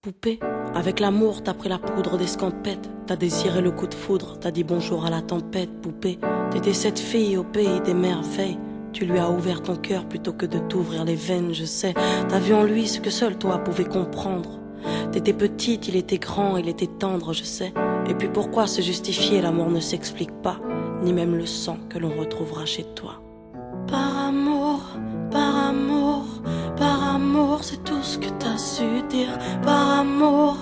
Poupée, avec l'amour t'as pris la poudre d'escampette. T'as désiré le coup de foudre, t'as dit bonjour à la tempête. Poupée, t'étais cette fille au pays des merveilles. Tu lui as ouvert ton cœur plutôt que de t'ouvrir les veines, je sais. T'as vu en lui ce que seul toi pouvais comprendre. T'étais petite, il était grand, il était tendre, je sais. Et puis pourquoi se justifier, l'amour ne s'explique pas, ni même le sang que l'on retrouvera chez toi. Par amour, c'est tout ce que t'as su dire. Par amour,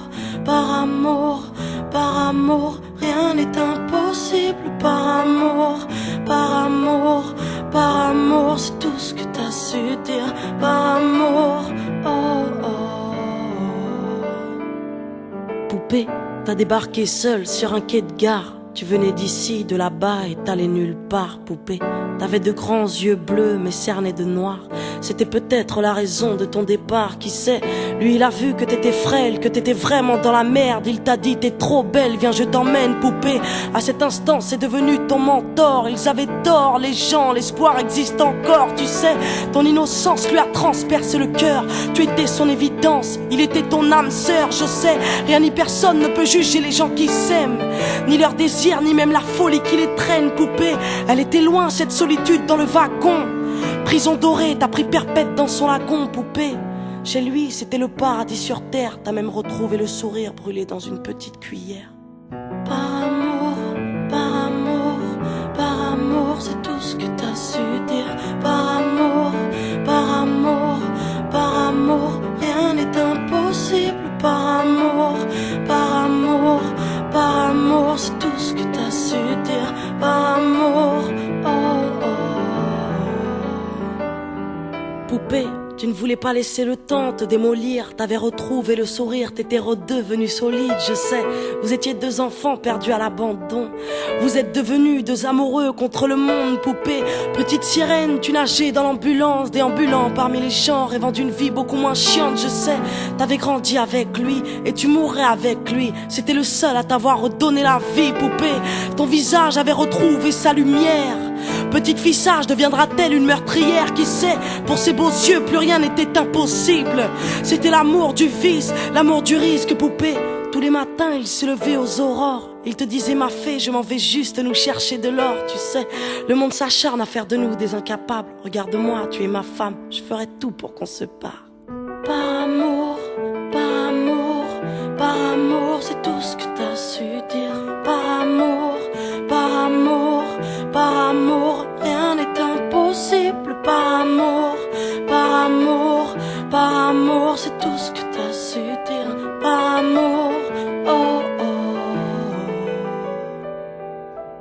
rien n'est impossible. Par amour, c'est tout ce que t'as su dire. Par amour, oh oh. Poupée, t'as débarqué seule sur un quai de gare. Tu venais d'ici, de là-bas et t'allais nulle part, poupée. T'avais de grands yeux bleus mais cernés de noir. C'était peut-être la raison de ton départ, qui sait. Lui il a vu que t'étais frêle, que t'étais vraiment dans la merde. Il t'a dit t'es trop belle, viens je t'emmène, poupée. À cet instant c'est devenu ton mentor. Ils avaient tort les gens, l'espoir existe encore, tu sais. Ton innocence lui a transpercé le cœur. Tu étais son évidence, il était ton âme sœur, je sais. Rien ni personne ne peut juger les gens qui s'aiment, ni leur désir, ni même la folie qui les traîne, poupée. Elle était loin cette solitude dans le wagon. Prison dorée, t'as pris perpète dans son lagon, poupée. Chez lui c'était le paradis sur terre. T'as même retrouvé le sourire brûlé dans une petite cuillère. Par amour, c'est tout ce que t'as su dire. Par amour, rien n'est impossible. Par amour, c'est tout ce que t'as su dire. Par amour, oh oh. Poupée, tu ne voulais pas laisser le temps te démolir. T'avais retrouvé le sourire, t'étais redevenu solide, je sais. Vous étiez deux enfants perdus à l'abandon. Vous êtes devenus deux amoureux contre le monde, poupée. Petite sirène, tu nageais dans l'ambulance, déambulant parmi les gens, rêvant d'une vie beaucoup moins chiante, je sais. T'avais grandi avec lui et tu mourrais avec lui. C'était le seul à t'avoir redonné la vie, poupée. Ton visage avait retrouvé sa lumière. Petite fille sage deviendra-t-elle une meurtrière? Qui sait, pour ses beaux yeux plus rien n'était impossible. C'était l'amour du vice, l'amour du risque, poupée. Tous les matins il se levait aux aurores. Il te disait ma fée, je m'en vais juste nous chercher de l'or. Tu sais, le monde s'acharne à faire de nous des incapables. Regarde-moi, tu es ma femme, je ferai tout pour qu'on se parle. Par amour, c'est tout ce que t'as su dire. Par amour, rien n'est impossible. Par amour, c'est tout ce que t'as su dire. Par amour, oh oh.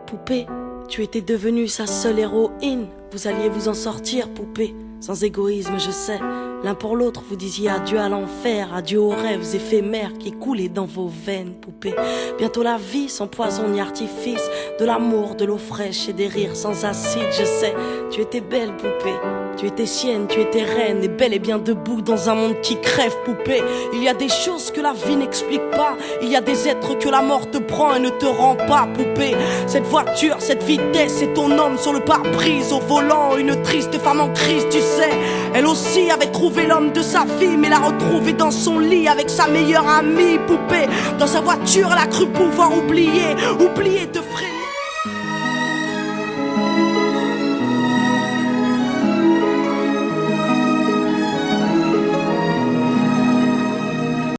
Poupée, tu étais devenue sa seule héroïne. Vous alliez vous en sortir, poupée, sans égoïsme, je sais. L'un pour l'autre, vous disiez adieu à l'enfer, adieu aux rêves éphémères qui coulaient dans vos veines, poupée. Bientôt la vie sans poison ni artifice, de l'amour, de l'eau fraîche et des rires sans acide, je sais. Tu étais belle, poupée. Tu étais sienne, tu étais reine, et bel et bien debout dans un monde qui crève, poupée. Il y a des choses que la vie n'explique pas. Il y a des êtres que la mort te prend et ne te rend pas, poupée. Cette voiture, cette vitesse, c'est ton homme sur le pare-brise au volant. Une triste femme en crise, tu sais. Elle aussi avait trouvé l'homme de sa vie, mais l'a retrouvé dans son lit avec sa meilleure amie, poupée. Dans sa voiture, elle a cru pouvoir oublier te freiner.